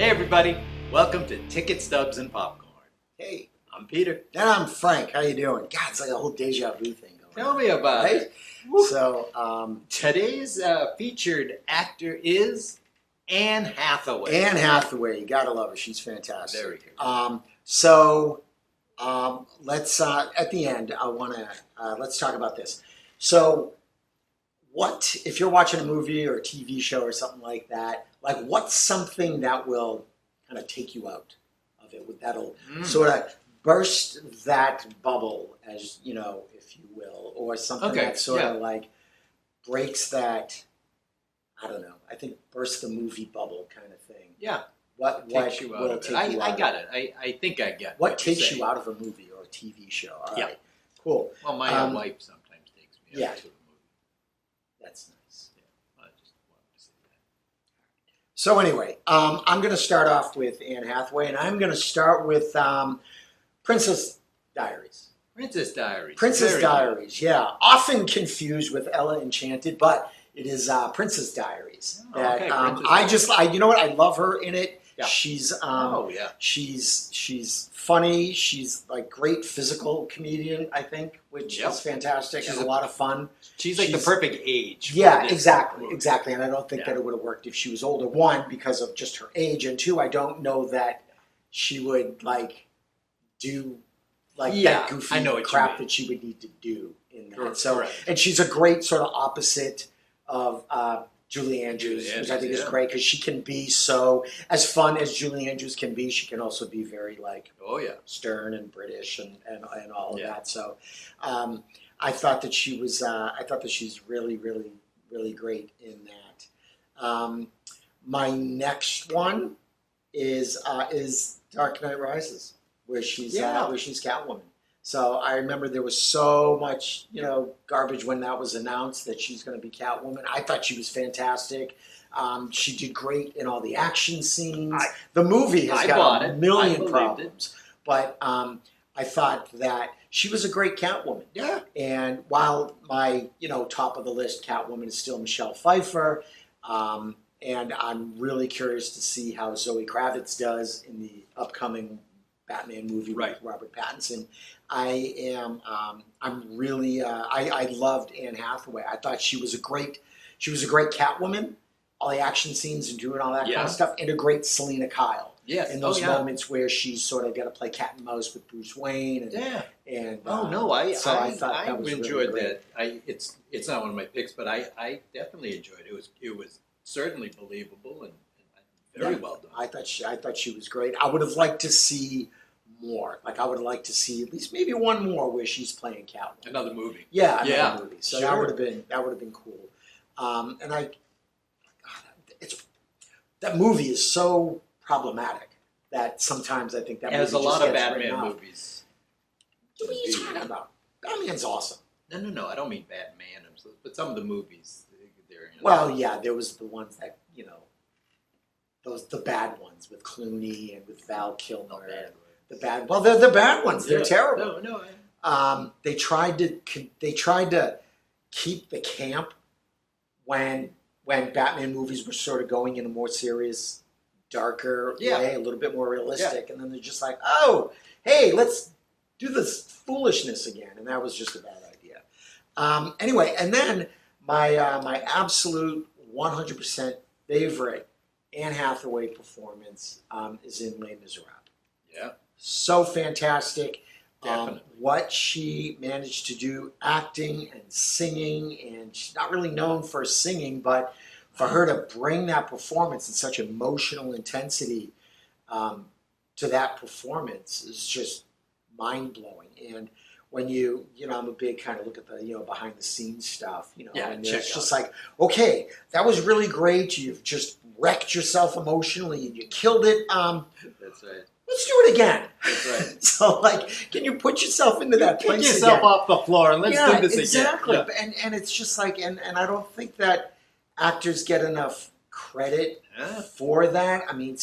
Hey everybody, welcome to Ticket Stubs and Popcorn. Hey, I'm Peter. and I'm Frank. How you doing? God, it's like a whole deja vu thing going Tell on. me about Right? it. Woo. So, Today's featured actor is Anne Hathaway. Anne Hathaway, you gotta love her. She's fantastic. Very good. Let's at the end. I want to let's talk about this. So, what if you're watching a movie or a TV show or something like that? Like, what's something that will kind of take you out of it? That'll sort of burst that bubble, as you know, if you will, or something that sort of like breaks that. I don't know. I think burst the movie bubble kind of thing. Yeah. What Takes you out will of it. take you out I of got it? it. I think I get What you're takes saying. you out of a movie or a TV show? All Yeah. right. Cool. Well, my own wife sometimes takes me Yeah. out to the movie. That's nice. Yeah. I just wanted to say that. So anyway, I'm going to start off with Anne Hathaway, and I'm going to start with Princess Diaries. Princess Diaries. Princess Very Diaries, yeah. Often confused with Ella Enchanted, but it is Princess Diaries. Oh, That okay, I Princess just, you know what? I love her in it. Yeah. She's yeah. she's funny. She's like great physical comedian, I think, which Yep. is fantastic. She's and a lot of fun. She's like the She's- perfect age. for Yeah, this exactly, movie. exactly. And I don't think that it would have worked if she was older. One, because of just her age, and two, I don't know that she would like do like Yeah, that goofy I know what you crap mean. that she would need to do in that. Correct. So, and she's a great sort of opposite of Julie Andrews, Julie which I think Andrews, is yeah. great because she can be so as fun as Julie Andrews can be. She can also be very like Oh yeah. stern and British and all of Yeah. that. So I thought that she was I thought that she's really, really, really great in that. My next one is Dark Knight Rises, where she's Catwoman. So I remember there was so much, garbage when that was announced that she's going to be Catwoman. I thought she was fantastic. She did great in all the action scenes. The movie has got a million problems, but I thought that she was a great Catwoman. Yeah. And while my, top of the list Catwoman is still Michelle Pfeiffer, and I'm really curious to see how Zoe Kravitz does in the upcoming Batman movie with Robert Pattinson. I'm really, I loved Anne Hathaway. I thought she was a great Catwoman, all the action scenes and doing all that kind of stuff, and a great Selena Kyle. Yes. In those moments where she's sort of got to play cat and mouse with Bruce Wayne. And, and I thought that was enjoyed really that. It's not one of my picks, but I definitely enjoyed it. It was certainly believable and very well done. I thought she was great. I would have liked to see more. Like I would have liked to see at least maybe one more where she's playing Catwoman. Another movie. Yeah, another movie. So sure. that would have been cool. That movie is so problematic that sometimes I think that There's a movie just lot of gets Batman written off. movies. What are you talking about? Batman's awesome. No. I don't mean Batman, but some of the movies. They're, Well, yeah, there was the ones that the bad ones with Clooney and with Val Kilmer. Well, they're the bad ones. They're terrible. No. They tried to keep the camp when Batman movies were sort of going in a more serious, darker way, a little bit more realistic, and then they're just like, oh, hey, let's do this foolishness again, and that was just a bad idea. Anyway, and then my absolute 100% favorite Anne Hathaway performance is in Les Miserables. Yeah. So fantastic. Definitely. What she managed to do acting and singing, and she's not really known for singing, but for her to bring that performance in such emotional intensity to that performance is just mind-blowing. And when I'm a big kind of look at the, behind the scenes stuff, and it's just like, okay, that was really great. You've just wrecked yourself emotionally and you killed it. That's right. Let's do it again. That's right. So, can you put yourself into that place Pick yourself again? off the floor and let's do this exactly. again. Yeah. And it's just like, and I don't think that actors get enough credit for that. I mean,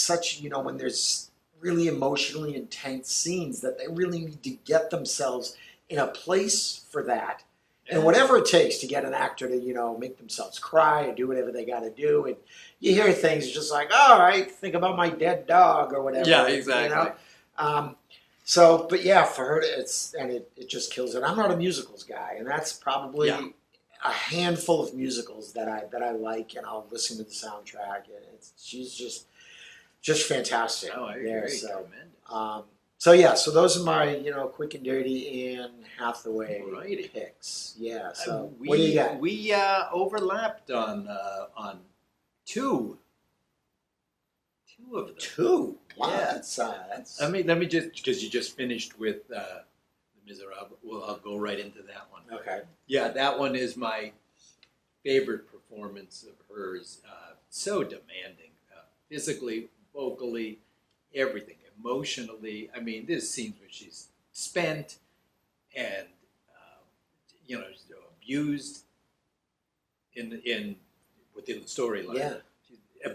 when there's really emotionally intense scenes that they really need to get themselves in a place for that And whatever it takes to get an actor to, make themselves cry and do whatever they got to do. And you hear things just like, all right, think about my dead dog or whatever. Yeah, exactly. But yeah, for her, it just kills it. I'm not a musicals guy, and that's probably a handful of musicals that I like, and I'll listen to the soundtrack. And she's just fantastic. Oh, I agree. Tremendous. So those are my, quick and dirty Anne Hathaway Alrighty. picks. Yeah. So We, what do you got? We overlapped on two of them. Two. Wow, Yeah. that's. Let me just, because you just finished with Les Miserables. Well, I'll go right into that one. Okay. Yeah, that one is my favorite performance of hers. So demanding, physically, vocally, everything, emotionally. I mean, there's scenes where she's spent and abused within the storyline. Yeah.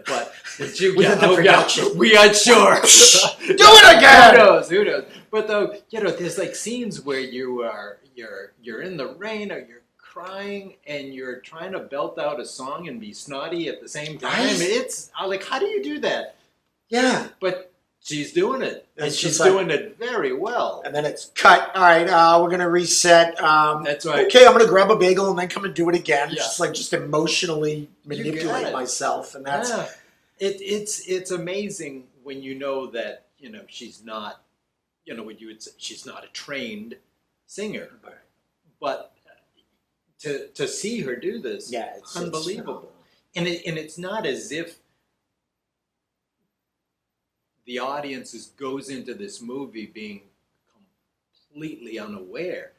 But Within the production. we are sure. Do it again. Who knows? But though, there's like scenes where you're in the rain or you're crying and you're trying to belt out a song and be snotty at the same time. Right. It's like, how do you do that? Yeah. But she's doing it, and It's she's just like- doing it very well. And then it's cut. All right, we're gonna reset. That's right. Okay, I'm gonna grab a bagel and then come and do it again. Yeah. Just emotionally got manipulate it. myself, and that's It's amazing when you know that she's not when you would say she's not a trained singer, but to see her do this, it's unbelievable. And it's not as if the audience goes into this movie being completely unaware.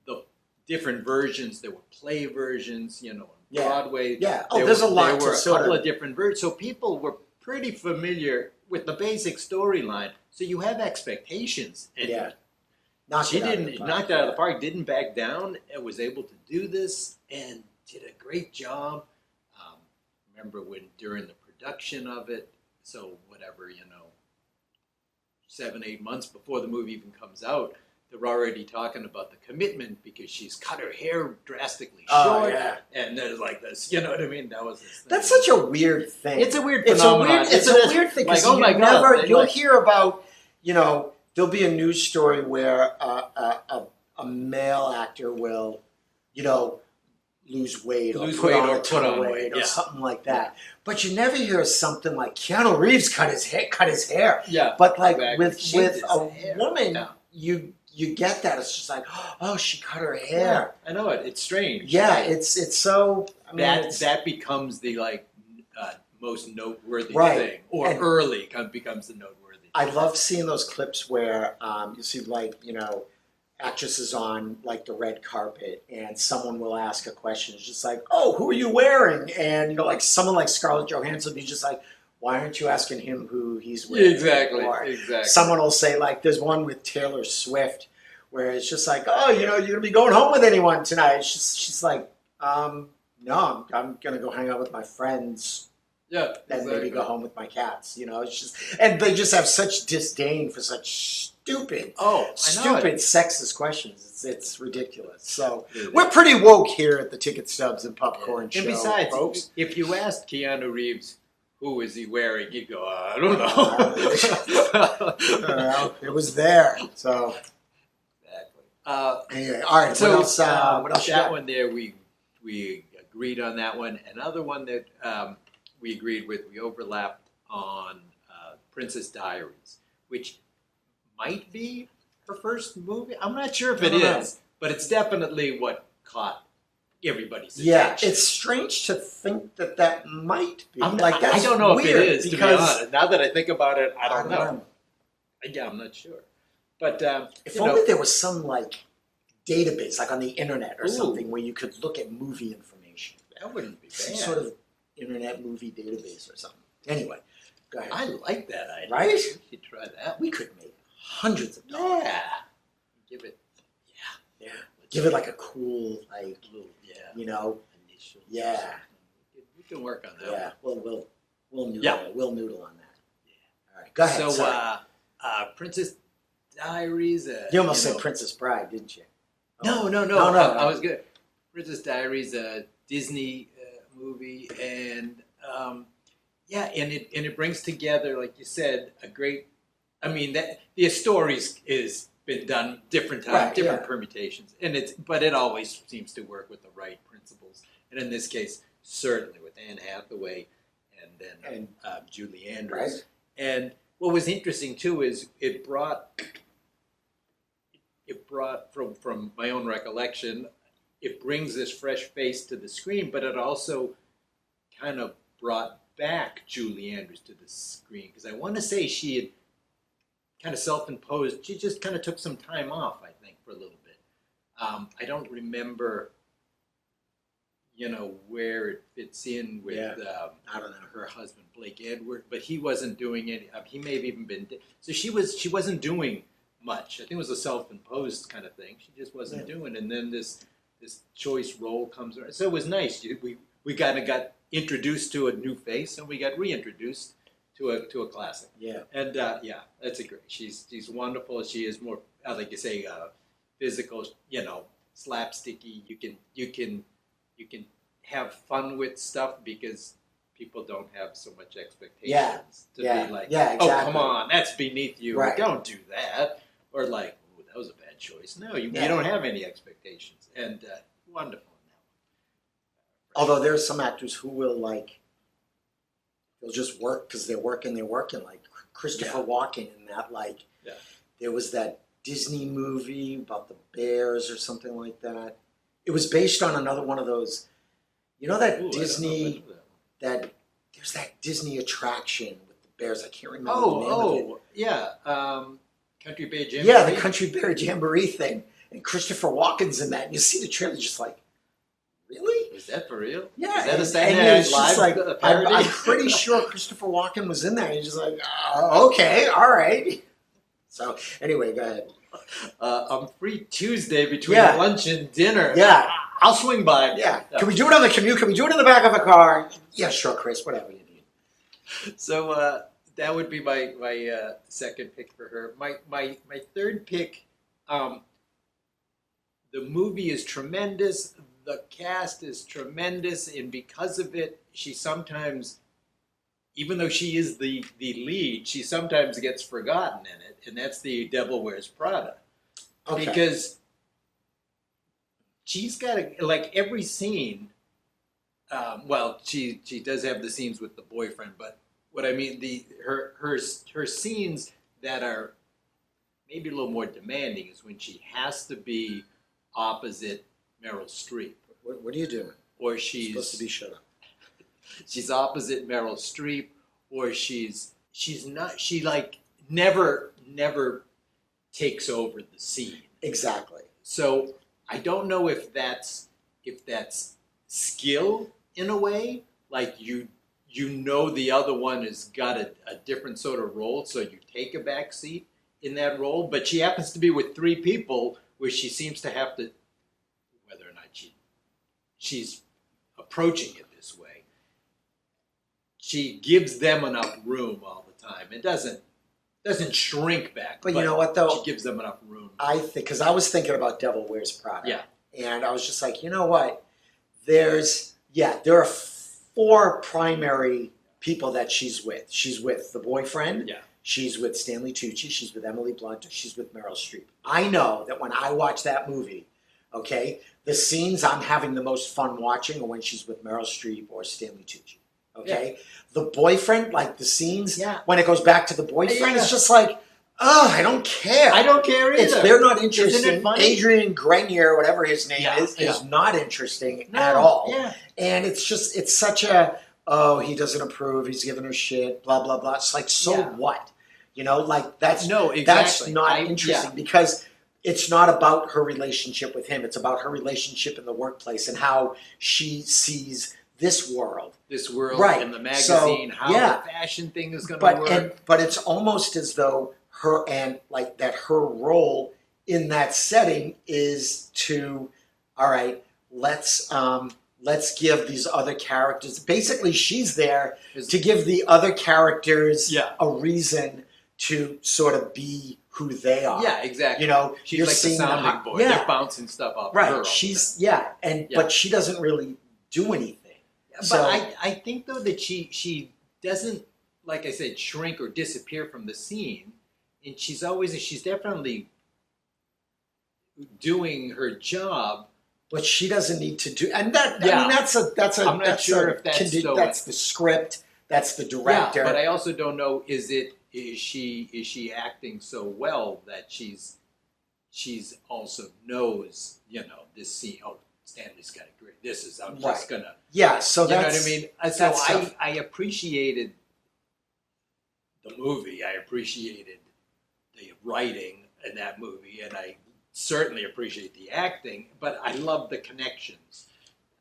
The different versions, there were play versions, on Broadway. Yeah. Oh, there's a lot. There were a couple of different versions, so people were pretty familiar with the basic storyline. So you have expectations. And she knocked it out of the park, didn't back down, and was able to do this and did a great job. Remember during the production of it, so whatever, 7-8 months before the movie even comes out, they're already talking about the commitment because she's cut her hair drastically short. And there's like this, you know what I mean? That was this thing. That's such a weird thing. It's a weird phenomenon. It's a weird thing because you'll hear about, there'll be a news story where a male actor will, lose weight or put on weight or something like that. But you never hear something like Keanu Reeves cut his hair. Yeah. But like exactly. with a woman, you get that. It's just like, oh, she cut her hair. Yeah, I know it. It's strange. Yeah, it's so. That becomes the most noteworthy Right. thing, or And early becomes the noteworthy thing. I love seeing those clips where you see actresses on like the red carpet and someone will ask a question. It's just like, oh, who are you wearing? And like someone like Scarlett Johansson will be just like, why aren't you asking him who he's wearing? Exactly. Or Exactly. someone will say, like, there's one with Taylor Swift where it's just like, oh, you're gonna be going home with anyone tonight? She's like, no, I'm gonna go hang out with my friends. Yeah. And maybe go home with my cats. It's just, and they just have such disdain for such stupid, sexist questions. It's ridiculous. So we're pretty woke here at the Ticket Stubs and Popcorn Show. And besides, folks, if you asked Keanu Reeves who is he wearing, he'd go, I don't know. well, it was there. So exactly. Anyway, all right. So what else? That one there, we agreed on that one. Another one that we agreed with, we overlapped on Princess Diaries, which might be her first movie. I'm not sure if it is, but it's definitely what caught everybody's attention. Yeah, it's strange to think that might be. I don't know if it is, to be because honest. Now that I think about it, I don't know. Yeah, I'm not sure. But if only there was some like database, like on the internet or something, where you could look at movie information. That wouldn't be bad. Some sort of internet movie database or something. Anyway, go ahead. I like that idea. Right? We should try that. We could make hundreds of dollars. Yeah. Give it. Yeah. Give it like a cool, like, little, initial. Yeah. We can work on that. Yeah. Well, we'll noodle. Yeah. We'll noodle on that. Yeah. All right. Go ahead. So, Princess Diaries. You almost said Princess Bride, didn't you? No. No. I was good. Princess Diaries, a Disney movie, and and it brings together, like you said, a great. I mean, that the stories is been done different times, Right, different yeah. permutations, and but it always seems to work with the right principles. And in this case, certainly with Anne Hathaway and then Julie Andrews. Right. And what was interesting too is it brought from my own recollection, it brings this fresh face to the screen, but it also kind of brought back Julie Andrews to the screen, because I want to say she had kind of self-imposed. She just kind of took some time off, I think, for a little bit. I don't remember, where it fits in with, I don't know, her husband Blake Edwards, but he wasn't doing any. He may have even been. So she wasn't doing much. I think it was a self-imposed kind of thing. She just wasn't doing. And then this choice role comes around. So it was nice. We kind of got introduced to a new face, and we got reintroduced to a classic. Yeah. And that's a great. She's wonderful. She is more, like you say, physical. Slapsticky. You can have fun with stuff because people don't have so much expectations to be like, exactly. Oh, come on, that's beneath you. Right. Don't do that. Or like, oh, that was a bad choice. No, you don't have any expectations. And wonderful in that one. Although there's some actors who will they'll just work because they're working. Like Christopher Walken in that, there was that Disney movie about the bears or something like that. It was based on another one of those, that Disney, there's that Disney attraction with the bears. I can't remember the name of it. Country Bear Jamboree. Yeah, the Country Bear Jamboree thing. And Christopher Walken's in that. And you see the trailer just like, really? Is that for real? Yeah. Is that a and Saturday it's Night just Live like, parody? I'm pretty sure Christopher Walken was in there. You're just like, okay, all right. So anyway, go ahead. I'm free Tuesday between lunch and dinner. Yeah. I'll swing by. Yeah. Can we do it on the commute? Can we do it in the back of a car? Yeah, sure, Chris. Whatever you need. So that would be my second pick for her. My third pick, the movie is tremendous. The cast is tremendous, and because of it, she sometimes, even though she is the lead, she sometimes gets forgotten in it, and that's The Devil Wears Prada. Okay. Because she's got every scene. She does have the scenes with the boyfriend, but what I mean, her scenes that are maybe a little more demanding is when she has to be opposite Meryl Streep. What are you doing? Or she's supposed to be shut up. She's opposite Meryl Streep, or she's not. She never takes over the scene. Exactly. So I don't know if that's skill in a way. Like the other one has got a different sort of role, so you take a back seat in that role. But she happens to be with three people where she seems to have to, whether or not she's approaching it this way, she gives them enough room all the time. It doesn't shrink back. But you know what, though? She gives them enough room. I think, because I was thinking about Devil Wears Prada. Yeah. And I was just like, you know what? There are four primary people that she's with. She's with the boyfriend. Yeah. She's with Stanley Tucci. She's with Emily Blunt. She's with Meryl Streep. I know that when I watch that movie, okay, the scenes I'm having the most fun watching are when she's with Meryl Streep or Stanley Tucci. Okay? Yeah. The boyfriend, the scenes, when it goes back to the boyfriend, it's just like, oh, I don't care. I don't care either. They're not interesting. Isn't it funny? Adrian Grenier, whatever his name is not interesting at all. Yeah. And it's such a, he doesn't approve, he's giving her shit, blah, blah, blah. It's like, so what? That's not interesting because it's not about her relationship with him. It's about her relationship in the workplace and how she sees this world. Right. In the magazine, how the fashion thing is going to work. But it's almost as though her role in that setting is to, all right, let's give these other characters. Basically, she's there to give the other characters a reason to sort of be who they are. Yeah, exactly. You know, she's you're like the seeing sounding board. Yeah. They're bouncing stuff off Right. of her. She's Yeah. but she doesn't really do anything. But So I think though that she doesn't, like I said, shrink or disappear from the scene, and she's definitely doing her job. but she doesn't need to do, and that I Yeah. mean that's a I'm not sure if that's that's the script, that's the director. Yeah, but I also don't know. Is she acting so well that she's also knows, this scene? Oh, Stanley's got a great. This is I'm just gonna. Yeah, so You know that's what I mean? So that's tough. I appreciated the movie. I appreciated the writing in that movie, and I certainly appreciate the acting. But I love the connections,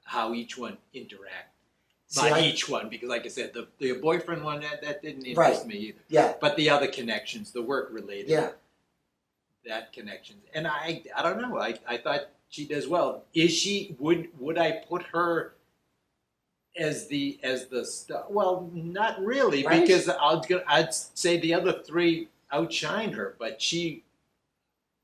how each one interact. Each one, because like I said, the boyfriend one that didn't interest me either. Yeah, But the other connections, the work related, yeah. that connections, and I don't know. I thought she does well. Is she? Would I put her as the star? Well, not really, Right. because I'd say the other three outshine her, but she.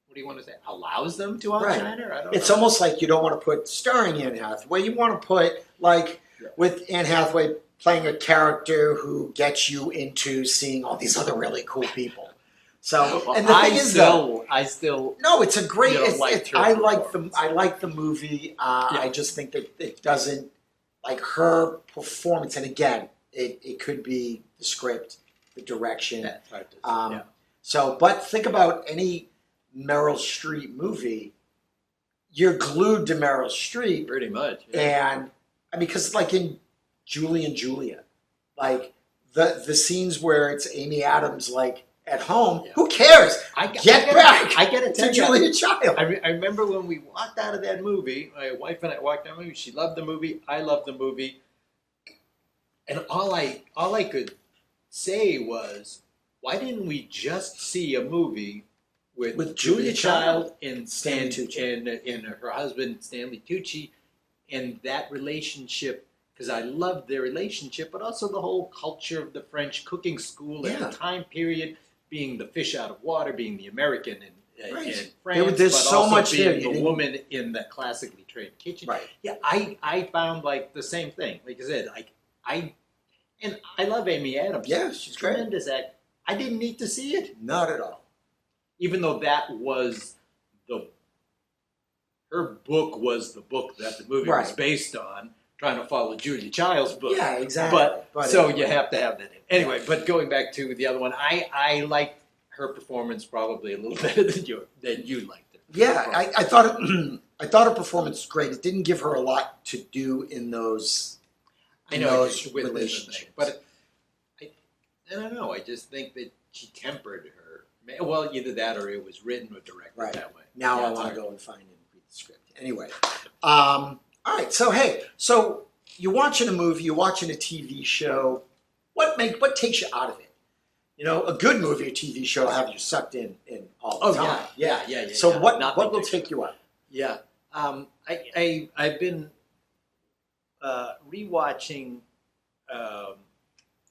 What do you want to say? Allows them to outshine her? I don't It's know. almost like you don't want to put starring Anne Hathaway. You want to put with Anne Hathaway playing a character who gets you into seeing all these other really cool people. So, Well, and the thing is, I still. no, it's a great. I I like the movie. I just think that it doesn't like her performance. And again, it could be the script, the direction. That's hard to say, yeah. So, but think about any Meryl Streep movie. You're glued to Meryl Streep, Pretty much. Yeah. and I mean, because like in Julie and Julia, like the scenes where it's Amy Adams like at home, who cares? Get back! I get it to Julia Child. I remember when we walked out of that movie. My wife and I walked out of the movie. She loved the movie. I loved the movie. And all I could say was, why didn't we just see a movie with Julia Child and Stanley Tucci and her husband Stanley Tucci, and that relationship? Because I loved their relationship, but also the whole culture of the French cooking school at the time period, being the fish out of water, being the American in France, There's but so also much being there. the woman in the classically trained kitchen. Right. Yeah, I found like the same thing. Like I said, I love Amy Adams. Yeah, she's great. Tremendous act. I didn't need to see it, Not at all. even though that was her book was the book that the movie was Right. based on, trying to follow Julia Child's book. Yeah, exactly. But so you have to have that in. Anyway, but going back to the other one, I liked her performance probably a little better than you liked it. Yeah, I thought I thought her performance was great. It didn't give her a lot to do in those. I know those with relationships, but I don't know. I just think that she tempered her. Well, either that or it was written or directed that way. Now Yeah, I it's want hard. to go and find and read the script. Anyway, all right. So hey, so you're watching a movie, you're watching a TV show. What takes you out of it? You know, a good movie or TV show will have you sucked in all the time. Yeah. So yeah. what Nothing will takes take you out? Yeah, I've been rewatching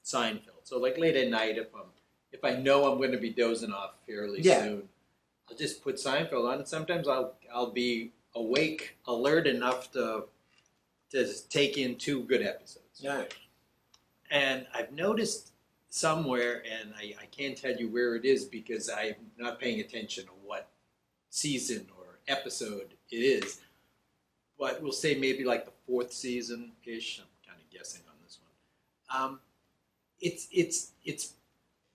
Seinfeld. So like late at night, if I know I'm going to be dozing off fairly soon, I'll just put Seinfeld on, and sometimes I'll be awake, alert enough to take in 2 good episodes. Yeah. And I've noticed somewhere, and I can't tell you where it is because I'm not paying attention to what season or episode it is, but we'll say maybe like the 4th season-ish. I'm kind of guessing on this one. It's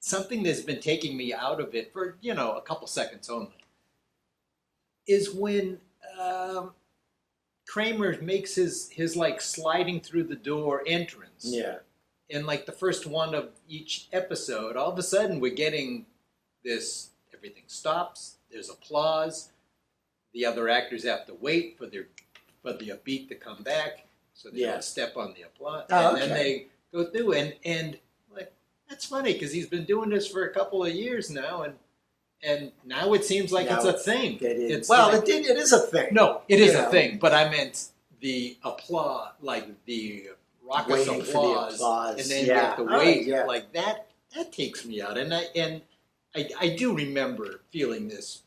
something that's been taking me out of it for a couple seconds only. Is when Kramer makes his like sliding through the door entrance. Yeah. In like the first one of each episode, all of a sudden we're getting this, everything stops, there's applause, the other actors have to wait for the beat to come back, so they don't step on the applause, and then they go through, and like, that's funny, because he's been doing this for a couple of years now, and now it seems like it's a thing. It is. It's well, like, it is a thing. No, it is a thing, but I meant the applause, like the raucous applause, and then you have to wait like that. That takes me out, and I I do remember feeling this,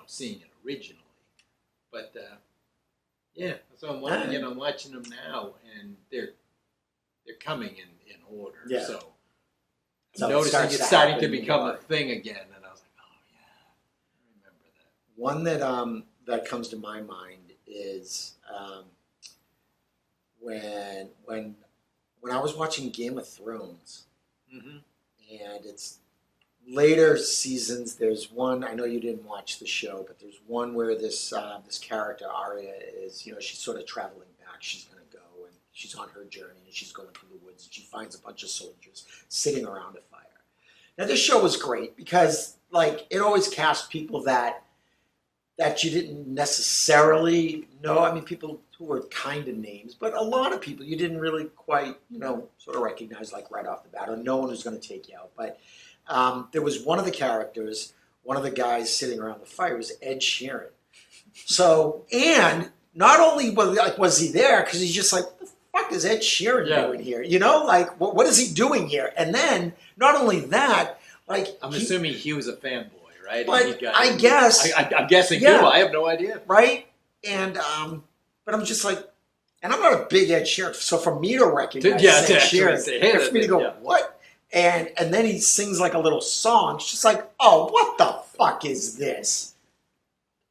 seeing it originally, but yeah. So I'm watching them now, and they're coming in order. Yeah. So So I'm noticing it's starting to become a thing again, and I was like, oh yeah, I remember that. One that comes to my mind is when I was watching Game of Thrones, and it's later seasons. There's one, I know you didn't watch the show, but there's one where this character Arya is, she's sort of traveling back. She's going to go, and she's on her journey, and she's going through the woods, and she finds a bunch of soldiers sitting around a fire. Now this show was great because it always cast people that you didn't necessarily know. I mean, people who were kind of names, but a lot of people you didn't really quite, sort of recognize right off the bat, or no one was going to take you out. But there was one of the characters, one of the guys sitting around the fire was Ed Sheeran. So, and not only was he there, because he's just what the fuck is Ed Sheeran doing here? What is he doing here? And then, not only that, I'm assuming he was a fanboy. Right? But I guess I'm guessing too. I have no idea. Right? And but I'm just and I'm not a big Ed Sheeran, so for me to recognize Ed Sheeran, for me to go, what? And then he sings a little song. It's just oh, what the fuck is this?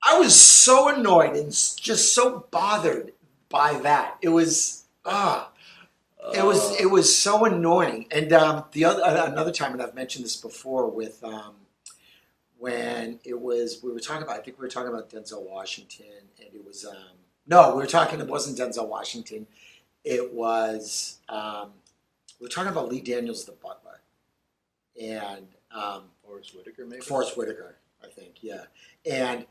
I was so annoyed and just so bothered by that. It was it was so annoying. And another time, and I've mentioned this before with. When we were talking about Denzel Washington, and it was, it wasn't Denzel Washington, it was, we were talking about Lee Daniels, the butler, and Forrest Whitaker, maybe? Forrest Whitaker, I think, yeah. And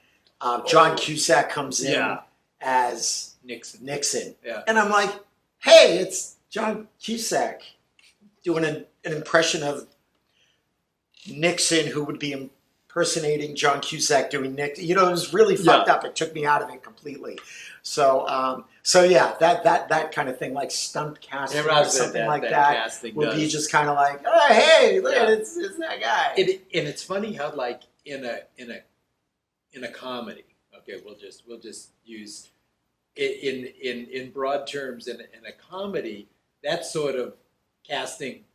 John Cusack comes in as Nixon. Yeah. And I'm like, hey, it's John Cusack doing an impression of Nixon, who would be impersonating John Cusack doing Nick. It was really fucked up. It took me out of it completely. So yeah, that kind of thing, stunt casting or something that would be just kind of oh, hey, look at it's that guy. And it's funny how in a comedy, okay, we'll just use it in broad terms in a comedy, that sort of casting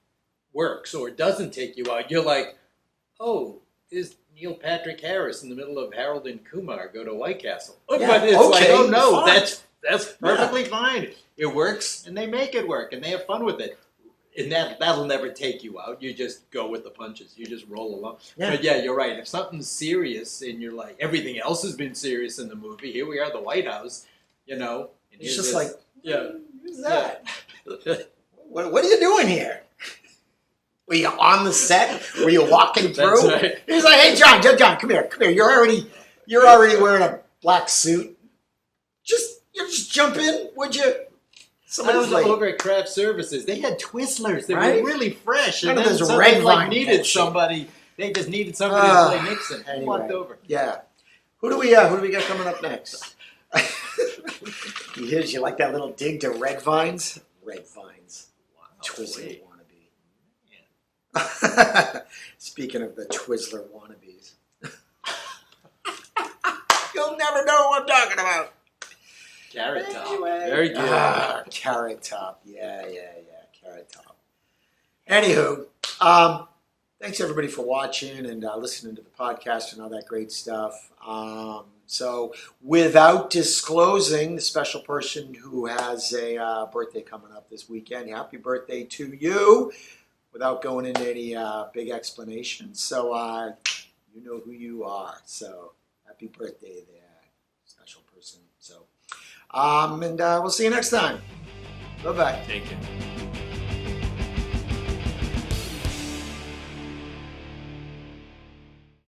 works or doesn't take you out. You're oh, is Neil Patrick Harris in the middle of Harold and Kumar go to White Castle? But it's oh no, fine. That's perfectly fine. It works, and they make it work, and they have fun with it. And that'll never take you out. You just go with the punches. You just roll along. Yeah. But yeah, you're right. If something's serious, and you're everything else has been serious in the movie, here we are, the White House, and it's just who's that? What are you doing here? Were you on the set? Were you walking through? That's right. He's hey, John, come here. You're already wearing a black suit. Just jump in, would you? I was over at Craft Services. They had Twizzlers. They were really fresh. And then red vine needed somebody. They just needed somebody to play Nixon. Anyway, walked over. Yeah. Who do we got coming up next? You like that little dig to Red Vines? Red Vines. Wow. Twizzler wannabe. Speaking of the Twizzler wannabes. You'll never know what I'm talking about. Carrot Top. Anyway. Very good. Carrot Top. Yeah. Carrot Top. Anywho, thanks everybody for watching and listening to the podcast and all that great stuff. So without disclosing the special person who has a birthday coming up this weekend, happy birthday to you, without going into any big explanations. So you know who you are. So happy birthday there, special person. So, and we'll see you next time. Bye-bye. Take care.